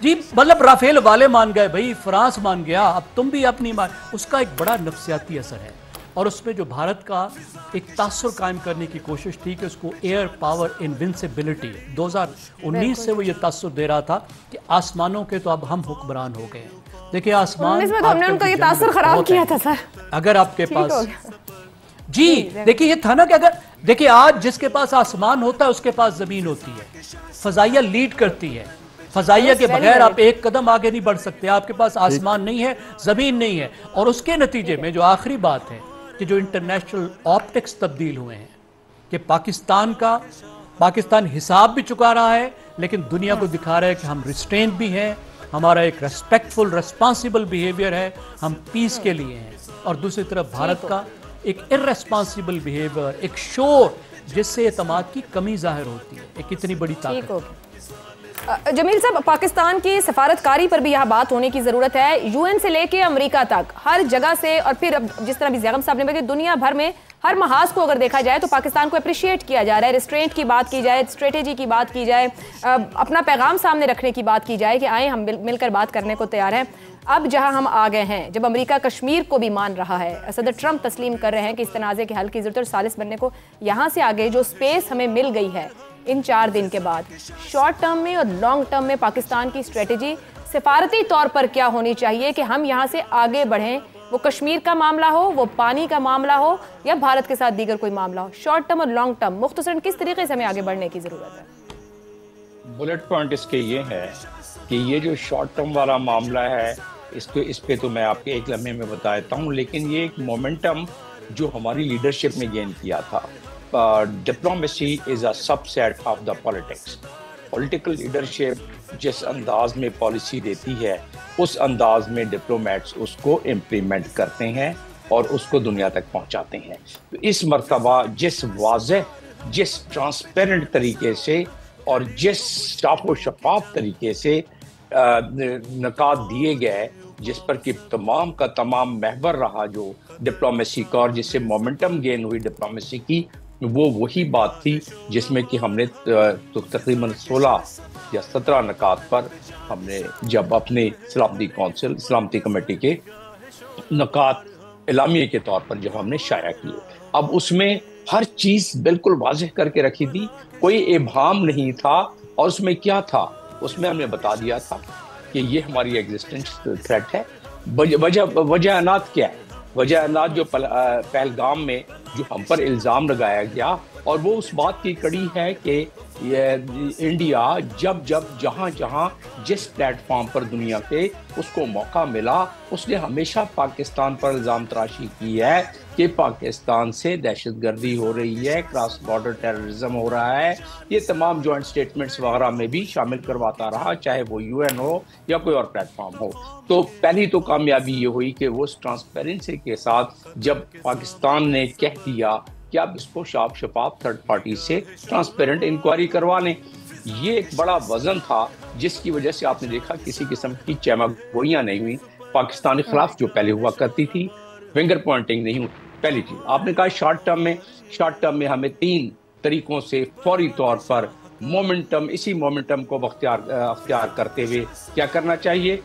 جی مطلب رافیل والے مان گئے بھائی، فرانس مان گیا، اب تم بھی اپنی مان، اس کا ایک بڑا نفسیاتی اثر ہے، اور اس میں جو بھارت کا ایک تاثر قائم کرنے کی کوشش تھی کہ اس کو ایئر پاور انوینسیبلٹی 2019 سے وہ یہ تاثر دے رہا تھا کہ آسمانوں کے تو اب ہم حکمران ہو گئے ہیں۔ دیکھیں آسمان اس میں تو ہم نے ان کا یہ تاثر خراب کیا تھا سر، اگر آپ کے پاس جی دیکھیں یہ تھا نا کہ اگر دیکھیں آج جس کے پاس آسمان ہوتا ہے اس کے پاس زمین ہوتی ہے، فضائیہ لیڈ کرتی ہے، فضائیہ کے بغیر آپ ایک قدم آگے نہیں بڑھ سکتے، آپ کے پاس آسمان نہیں ہے، زمین نہیں ہے، اور اس کے نتیجے میں جو آخری بات ہے کہ جو انٹرنیشنل آپٹکس تبدیل ہوئے ہیں کہ پاکستان حساب بھی چکا رہا ہے لیکن دنیا کو دکھا رہا ہے کہ ہم ریسٹرینٹ بھی ہیں، ہمارا ایک ریسپیکٹفل ریسپانسیبل بیہیویئر ہے، ہم پیس کے لیے ہیں، اور دوسری طرف بھارت کا ایک ارریسپانسیبل بیہیویئر، ایک شور جس سے اعتماد کی کمی ظاہر ہوتی ہے، ایک اتنی بڑی طاقت۔ جمیل صاحب، پاکستان کی سفارتکاری پر بھی یہاں بات ہونے کی ضرورت ہے، یو این سے لے کے امریکہ تک ہر جگہ سے، اور پھر جس طرح بھی زیغم صاحب نے بتایا کہ دنیا بھر میں ہر محاذ کو اگر دیکھا جائے تو پاکستان کو اپریشیٹ کیا جا رہا ہے، ریسٹرینٹ کی بات کی جائے، اسٹریٹجی کی بات کی جائے، اپنا پیغام سامنے رکھنے کی بات کی جائے کہ آئیں ہم مل کر بات کرنے کو تیار ہیں۔ اب جہاں ہم آ گئے ہیں، جب امریکہ کشمیر کو بھی مان رہا ہے، صدر ٹرمپ تسلیم کر رہے ہیں کہ اس تنازع کے حل کی ضرورت اور ثالث بننے کو، یہاں سے آگے جو سپیس ہمیں مل گئی ہے ان 4 دن کے بعد، شارٹ ٹرم میں اور لانگ ٹرم میں پاکستان کی اسٹریٹجی سفارتی طور پر کیا ہونی چاہیے کہ ہم یہاں سے آگے بڑھیں؟ وہ کشمیر کا معاملہ ہو، وہ پانی کا معاملہ ہو، یا بھارت کے ساتھ دیگر کوئی معاملہ ہو، شارٹ ٹرم اور لانگ ٹرم مختصراً کس طریقے سے ہمیں آگے بڑھنے کی ضرورت ہے؟ بلٹ پوائنٹ اس کے یہ ہے کہ یہ جو شارٹ ٹرم والا معاملہ ہے اس پہ تو میں آپ کے ایک لمحے میں بتا دیتا ہوں، لیکن یہ ایک مومنٹم جو ہماری لیڈرشپ نے گین کیا تھا۔ Diplomacy is a subset of the politics. Political leadership جس انداز میں پالیسی دیتی ہے اس انداز میں ڈپلومیٹس اس کو امپلیمنٹ کرتے ہیں اور اس کو دنیا تک پہنچاتے ہیں۔ تو اس مرتبہ جس واضح، جس ٹرانسپیرنٹ طریقے سے اور جس صاف و شفاف طریقے سے نکات دیے گئے، جس پر کہ تمام کا تمام محور رہا جو ڈپلومیسی کا، اور جس سے مومنٹم گین ہوئی ڈپلومیسی کی، وہ وہی بات تھی جس میں کہ ہم نے تقریباً 16 یا 17 نکات پر ہم نے جب اپنے سلامتی کمیٹی کے نکات اعلامیے کے طور پر جب ہم نے شائع کیے، اب اس میں ہر چیز بالکل واضح کر کے رکھی تھی، کوئی ابہام نہیں تھا، اور اس میں کیا تھا، اس میں ہم نے بتا دیا تھا کہ یہ ہماری ایگزسٹنس تھریٹ ہے۔ وجہ انات کیا ہے؟ وجہ انات جو پہلگام میں جو ہم پر الزام لگایا گیا، اور وہ اس بات کی کڑی ہے کہ انڈیا جب جہاں جس پلیٹ فارم پر دنیا کے اس کو موقع ملا، اس نے ہمیشہ پاکستان پر الزام تراشی کی ہے کہ پاکستان سے دہشت گردی ہو رہی ہے، کراس بارڈر ٹیررزم ہو رہا ہے۔ یہ تمام جوائنٹ سٹیٹمنٹس وغیرہ میں بھی شامل کرواتا رہا، چاہے وہ یو این ہو یا کوئی اور پلیٹ فارم ہو۔ تو پہلی تو کامیابی یہ ہوئی کہ وہ اس ٹرانسپیرنسی کے ساتھ جب پاکستان نے کہہ دیا کہ آپ اس کو صاف شفاف تھرڈ پارٹی سے ٹرانسپیرنٹ انکوائری کروا لیں، یہ ایک بڑا وزن تھا جس کی وجہ سے آپ نے دیکھا کسی قسم کی چیما گوئیاں نہیں ہوئی پاکستان کے خلاف جو پہلے ہوا کرتی تھی، فنگر پوائنٹنگ نہیں ہوئی۔ پہلی چیز آپ نے کہا شارٹ ٹرم میں ہمیں 3 طریقوں سے فوری طور پر اسی مومنٹم کو اختیار کرتے ہوئے کیا کرنا چاہیے۔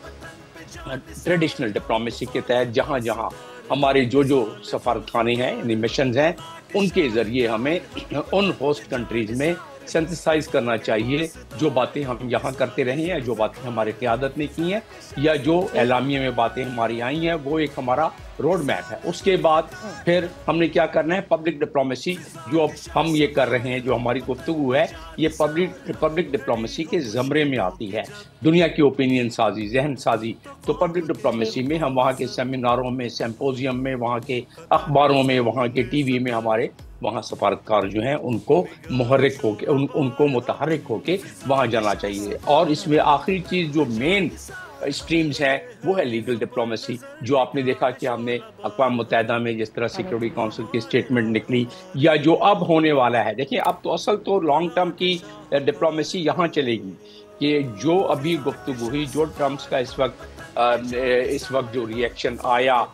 ٹریڈیشنل ڈپلومیسی کے تحت جہاں ہمارے جو سفارت خانے ہیں، یعنی مشنز ہیں، ان کے ذریعے ہمیں ان ہوسٹ کنٹریز میں سینتھسائز کرنا چاہیے جو باتیں ہم یہاں کرتے رہے ہیں، جو باتیں ہمارے قیادت نے کی ہیں، یا جو اعلامیے میں باتیں ہماری آئی ہیں، وہ ایک ہمارا روڈ میپ ہے۔ اس کے بعد پھر ہم نے کیا کرنا ہے، پبلک ڈپلومیسی جو اب ہم یہ کر رہے ہیں، جو ہماری گفتگو ہے، یہ پبلک ڈپلومیسی کے زمرے میں آتی ہے، دنیا کی اوپینین سازی، ذہن سازی۔ تو پبلک ڈپلومیسی میں ہم وہاں کے سیمیناروں میں، سیمپوزیم میں، وہاں کے اخباروں میں، وہاں کے ٹی وی میں ہمارے وہاں سفارتکار جو ہیں ان کو متحرک ہو کے وہاں جانا چاہیے۔ اور اس میں آخری چیز جو مین اسٹریمز ہیں وہ ہے لیگل ڈپلومیسی، جو آپ نے دیکھا کہ ہم نے اقوام متحدہ میں جس طرح سیکورٹی کونسل کی اسٹیٹمنٹ نکلی، یا جو اب ہونے والا ہے۔ دیکھیں اب تو اصل تو لانگ ٹرم کی ڈپلومیسی یہاں چلے گی کہ جو ابھی گفتگو ہوئی، جو ٹرمپس کا اس وقت جو ری ایکشن آیا،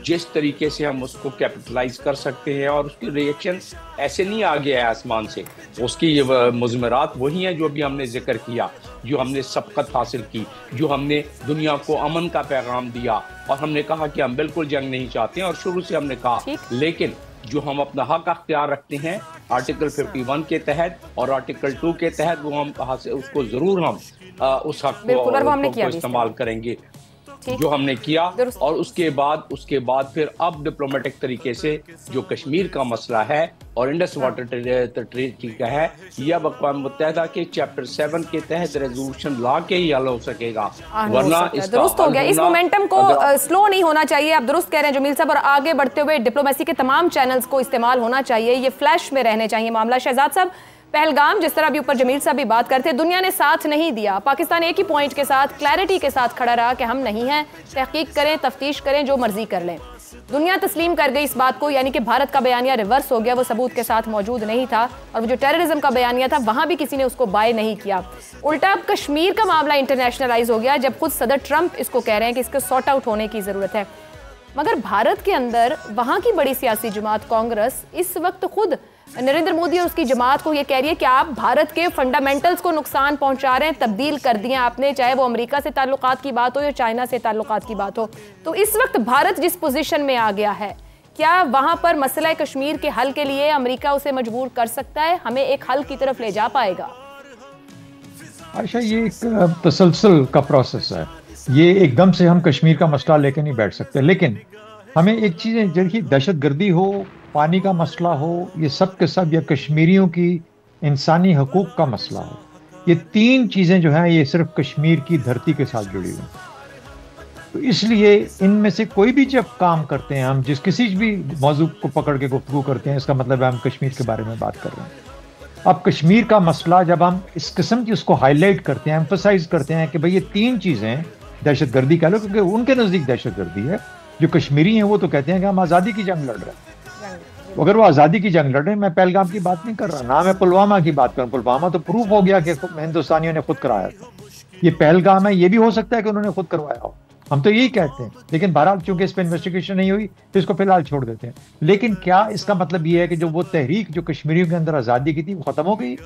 جس طریقے سے ہم اس کو کیپٹلائز کر سکتے ہیں، اور اس کی ری ایکشن ایسے نہیں آ گیا ہے آسمان سے، اس کی یہ مضمرات وہی ہیں جو ابھی ہم نے ذکر کیا۔ جو ہم نے سبقت حاصل کی، جو ہم نے دنیا کو امن کا پیغام دیا، اور ہم نے کہا کہ ہم بالکل جنگ نہیں چاہتے ہیں، اور شروع سے ہم نے کہا، لیکن جو ہم اپنا حق اختیار رکھتے ہیں آرٹیکل 51 کے تحت اور آرٹیکل 2 کے تحت، وہ ہم اس کو ضرور ہم اس حق کو استعمال کریں گے جو ہم نے کیا. اور اس کے بعد پھر اب ڈپلومیٹک طریقے سے جو کشمیر کا مسئلہ ہے اور انڈس واٹر ٹریٹی کا ہے، یہ اب اقوام متحدہ کے چیپٹر 7 کے تحت ریزولوشن لا کے ہی حل ہو سکے گا، ورنہ اس درست ہو گیا. اس مومنٹم کو سلو نہیں ہونا چاہیے. آپ درست کہہ رہے ہیں جمیل صاحب، اور آگے بڑھتے ہوئے ڈپلومیسی کے تمام چینلز کو استعمال ہونا چاہیے، یہ فلیش میں رہنے چاہیے معاملہ. شہزاد صاحب، پہلگام جس طرح بھی اوپر جمیل صاحب بھی بات کرتے، دنیا نے ساتھ نہیں دیا. پاکستان ایک ہی پوائنٹ کے ساتھ کلیئرٹی کے ساتھ کھڑا رہا کہ ہم نہیں ہیں، تحقیق کریں، تفتیش کریں، جو مرضی کر لیں. دنیا تسلیم کر گئی اس بات کو، یعنی کہ بھارت کا بیانیہ ریورس ہو گیا، وہ ثبوت کے ساتھ موجود نہیں تھا، اور وہ جو ٹیررزم کا بیانیہ تھا وہاں بھی کسی نے اس کو بائے نہیں کیا. الٹا اب کشمیر کا معاملہ انٹرنیشنلائز ہو گیا، جب خود صدر ٹرمپ اس کو کہہ رہے ہیں کہ اس کو سارٹ آؤٹ ہونے کی ضرورت ہے. مگر بھارت کے اندر وہاں کی بڑی سیاسی جماعت کانگریس اس وقت خود نریندر مودی اور اس کی جماعت کو یہ کہہ رہی ہے کہ آپ بھارت کے فنڈامنٹلز کو نقصان پہنچا رہے ہیں، تبدیل کر دیا آپ نے، چاہے وہ امریکہ سے تعلقات کی بات ہو یا چائنا سے تعلقات کی بات ہو. تو اس وقت بھارت جس پوزیشن میں آ گیا ہے، کیا وہاں پر مسئلہ کشمیر کے حل کے لیے امریکہ اسے مجبور کر سکتا ہے، ہمیں ایک حل کی طرف لے جا پائے گا؟ عائشہ، یہ ایک تسلسل کا پروسیس ہے، یہ ایک دم سے ہم کشمیر کا مسئلہ لے کے نہیں بیٹھ سکتے. لیکن ہمیں ایک چیز دیکھیے، دہشت گردی ہو، پانی کا مسئلہ ہو، یہ سب کے سب، یا کشمیریوں کی انسانی حقوق کا مسئلہ ہو، یہ تین چیزیں جو ہیں یہ صرف کشمیر کی دھرتی کے ساتھ جڑی ہوئی ہیں. تو اس لیے ان میں سے کوئی بھی جب کام کرتے ہیں، ہم کسی بھی موضوع کو پکڑ کے گفتگو کرتے ہیں، اس کا مطلب ہے ہم کشمیر کے بارے میں بات کر رہے ہیں. اب کشمیر کا مسئلہ جب ہم اس قسم کی اس کو ہائی لائٹ کرتے ہیں، ایمفسائز کرتے ہیں کہ بھئی یہ تین چیزیں، دہشت گردی کہہ لو، کیونکہ ان کے نزدیک دہشت گردی ہے، جو کشمیری ہیں وہ تو کہتے ہیں کہ ہم آزادی کی جنگ لڑ رہے ہیں. اگر وہ آزادی کی جنگ لڑ رہے ہیں، میں پہلگام کی بات نہیں کر رہا، نہ میں پلوامہ کی بات کر رہا ہوں. پلوامہ تو پروف ہو گیا کہ ہندوستانیوں نے خود کرایا تھا. یہ پہلگام ہے، یہ بھی ہو سکتا ہے کہ انہوں نے خود کروایا ہو، ہم تو یہی کہتے ہیں. لیکن بہرحال چونکہ اس پہ انویسٹیگیشن نہیں ہوئی تو اس کو فی الحال چھوڑ دیتے ہیں. لیکن کیا اس کا مطلب یہ ہے کہ جو وہ تحریک جو کشمیریوں کے اندر آزادی کی تھی وہ ختم ہو گئی؟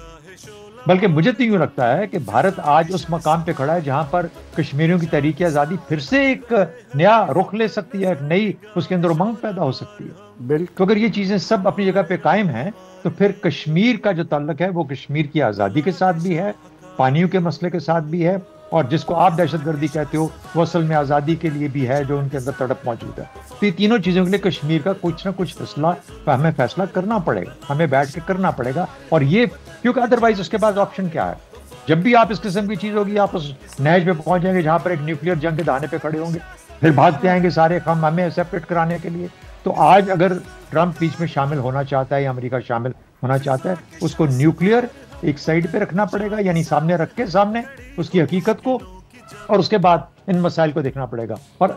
بلکہ مجھے تو یوں لگتا ہے کہ بھارت آج اس مقام پہ کھڑا ہے جہاں پر کشمیریوں کی تحریک آزادی پھر سے ایک نیا رخ لے سکتی ہے، ایک نئی اس کے اندر امنگ پیدا ہو سکتی ہے. تو اگر یہ چیزیں سب اپنی جگہ پہ قائم ہیں تو پھر کشمیر کا جو تعلق ہے وہ کشمیر کی آزادی کے ساتھ بھی ہے، پانیوں کے مسئلے کے ساتھ بھی ہے، اور جس کو آپ دہشت گردی کہتے ہو وہ اصل میں آزادی کے لیے بھی ہے، جو ان کے اندر تڑپ موجود ہے. تو یہ تینوں چیزوں کے لیے کشمیر کا کچھ نہ کچھ ہمیں فیصلہ کرنا پڑے گا، ہمیں بیٹھ کے کرنا پڑے گا. اور یہ کیونکہ ادروائز اس کے بعد آپشن کیا ہے؟ جب بھی آپ اس قسم کی چیز ہوگی، آپ اس نہج پہ پہنچ جائیں گے جہاں پر ایک نیوکلیر جنگ کے دہانے پہ کھڑے ہوں گے، پھر بھاگتے آئیں گے سارے ہمیں سیپریٹ کرانے کے لیے. تو آج اگر ٹرمپ بیچ میں شامل ہونا چاہتا ہے یا امریکہ شامل ہونا چاہتا ہے، اس کو نیوکلیر ایک سائڈ پہ رکھنا پڑے گا، یعنی سامنے رکھ کے سامنے اس کی حقیقت کو، اور اس کے بعد ان مسائل کو دیکھنا پڑے گا. اور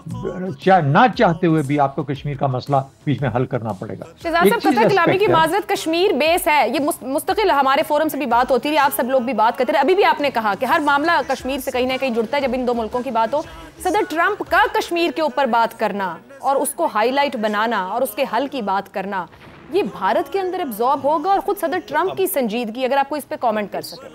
نہ چاہتے ہوئے بھی آپ کو کشمیر کا مسئلہ بیچ میں حل کرنا پڑے گا. شہزاد صاحب، قطع کلامی کی معذرت، کشمیر بیس ہے، یہ مستقل ہمارے فورم سے بھی بات ہوتی رہی، آپ سب لوگ بھی بات کرتے رہے. ابھی بھی آپ نے کہا کہ ہر معاملہ کشمیر سے کہیں نہ کہیں جڑتا ہے جب ان دو ملکوں کی بات ہو. صدر ٹرمپ کا کشمیر کے اوپر بات کرنا اور اس کو ہائی لائٹ بنانا اور اس کے حل کی بات کرنا، یہ بھارت کے اندر ابزارب ہوگا؟ اور خود صدر ٹرمپ کی سنجیدگی، اگر آپ کو اس پہ کامنٹ کر سکیں.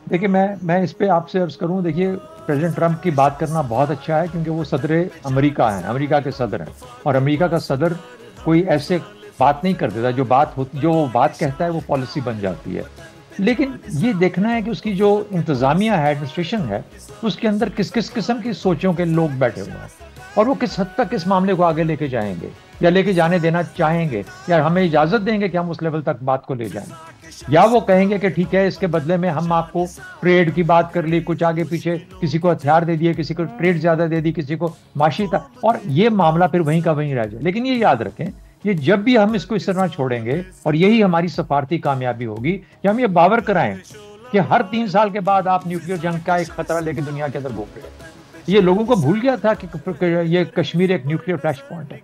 دیکھیے، میں اس پہ آپ سے عرض کروں، دیکھیے پریزیڈنٹ ٹرمپ کی بات کرنا بہت اچھا ہے کیونکہ وہ صدر امریکہ ہیں، امریکہ کے صدر ہیں، اور امریکہ کا صدر کوئی ایسے بات نہیں کر دیتا، جو وہ بات کہتا ہے وہ پالیسی بن جاتی ہے. لیکن یہ دیکھنا ہے کہ اس کی جو انتظامیہ ہے، ایڈمنسٹریشن ہے، اس کے اندر کس کس قسم کی سوچوں کے لوگ بیٹھے ہوئے ہیں، اور وہ کس حد تک اس معاملے کو آگے لے کے جائیں گے، یا لے کے جانے دینا چاہیں گے، یا ہمیں اجازت دیں گے کہ ہم اس لیول تک بات کو لے جائیں، یا وہ کہیں گے کہ ٹھیک ہے، اس کے بدلے میں ہم آپ کو ٹریڈ کی بات کر لی، کچھ آگے پیچھے کسی کو ہتھیار دے دیے، کسی کو ٹریڈ زیادہ دے دی، کسی کو معاشی اور یہ معاملہ پھر وہیں کا وہیں رہ جائے. لیکن یہ یاد رکھیں، یہ جب بھی ہم اس کو اس طرح چھوڑیں گے، اور یہی ہماری سفارتی کامیابی ہوگی کہ ہم یہ باور کرائیں کہ ہر 3 سال کے بعد آپ نیوکلیر جنگ کا ایک خطرہ لے کے دنیا کے اندر گھوم رہے ہیں. یہ لوگوں کو بھول گیا تھا کہ یہ کشمیر ایک نیوکلیر فلیش پوائنٹ ہے.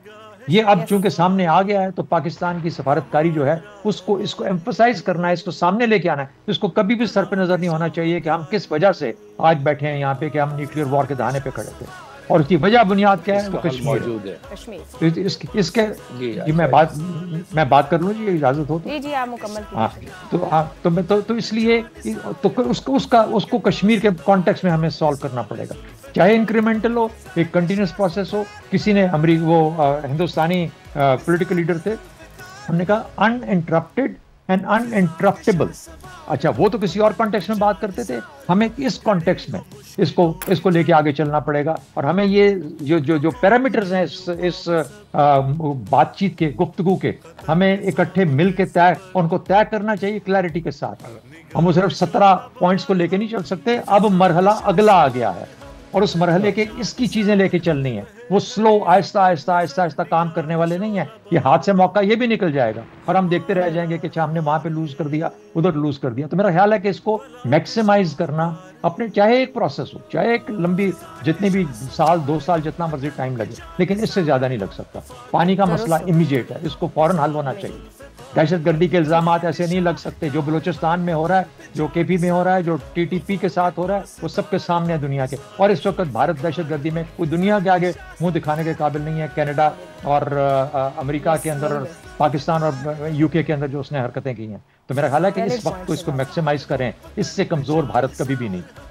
یہ اب چونکہ سامنے آ گیا ہے تو پاکستان کی سفارتکاری جو ہے اس کو ایمفسائز کرنا ہے، اس کو سامنے لے کے آنا ہے. اس کو کبھی بھی سر پہ نظر نہیں ہونا چاہیے کہ ہم کس وجہ سے آج بیٹھے ہیں یہاں پہ کہ ہم نیوکلیر وار کے دہانے پہ کھڑے تھے. اور اس کی وجہ بنیاد کیا ہے؟ وہ اس کا حل کشمیر موجود ہے۔ کشمیر اس کے جی میں بات کر لوں جی، اجازت ہو تو؟ جی آپ مکمل ہاں کیجیے۔ تو اس لیے تو اس کو کشمیر کے کانٹیکس میں ہمیں سالو کرنا پڑے گا، چاہے انکریمنٹل ہو، ایک کنٹینیوس پروسیس ہو۔ کسی نے وہ ہندوستانی پولیٹیکل لیڈر تھے، ہم نے کہا ان انٹرپٹیڈ اینڈ ان انٹرپٹیبل۔ اچھا وہ تو کسی اور کانٹیکس میں بات کرتے تھے، ہمیں اس کانٹیکس میں اس کو لے کے آگے چلنا پڑے گا، اور ہمیں یہ جو پیرامیٹرز ہیں اس بات چیت کے، گفتگو کے، ہمیں اکٹھے مل کے ان کو طے کرنا چاہیے کلیئرٹی کے ساتھ۔ ہم صرف 17 پوائنٹس کو لے کے نہیں چل سکتے، اب مرحلہ اگلا آ گیا ہے، اور اس مرحلے کے اس کی چیزیں لے کے چلنی ہیں۔ وہ سلو آہستہ آہستہ آہستہ آہستہ کام کرنے والے نہیں ہیں، یہ ہاتھ سے موقع یہ بھی نکل جائے گا اور ہم دیکھتے رہ جائیں گے کہ ہم نے وہاں پہ لوز کر دیا، ادھر لوز کر دیا۔ تو میرا خیال ہے کہ اس کو میکسیمائز کرنا اپنے، چاہے ایک پروسیس ہو، چاہے ایک لمبی جتنی بھی سال 2 سال جتنا مرضی ٹائم لگے، لیکن اس سے زیادہ نہیں لگ سکتا۔ پانی کا مسئلہ امیجیٹ ہے، اس کو فوراً حل ہونا چاہیے۔ دہشت گردی کے الزامات ایسے نہیں لگ سکتے، جو بلوچستان میں ہو رہا ہے، جو کے پی میں ہو رہا ہے، جو ٹی ٹی پی کے ساتھ ہو رہا ہے، وہ سب کے سامنے ہے دنیا کے۔ اور اس وقت بھارت دہشت گردی میں کوئی دنیا کے آگے منہ دکھانے کے قابل نہیں ہے۔ کینیڈا اور امریکہ کے اندر، اور پاکستان اور یو کے اندر جو اس نے حرکتیں کی ہیں، تو میرا خیال ہے کہ اس وقت کو اس کو میکسیمائز کریں، اس سے کمزور بھارت کبھی بھی نہیں۔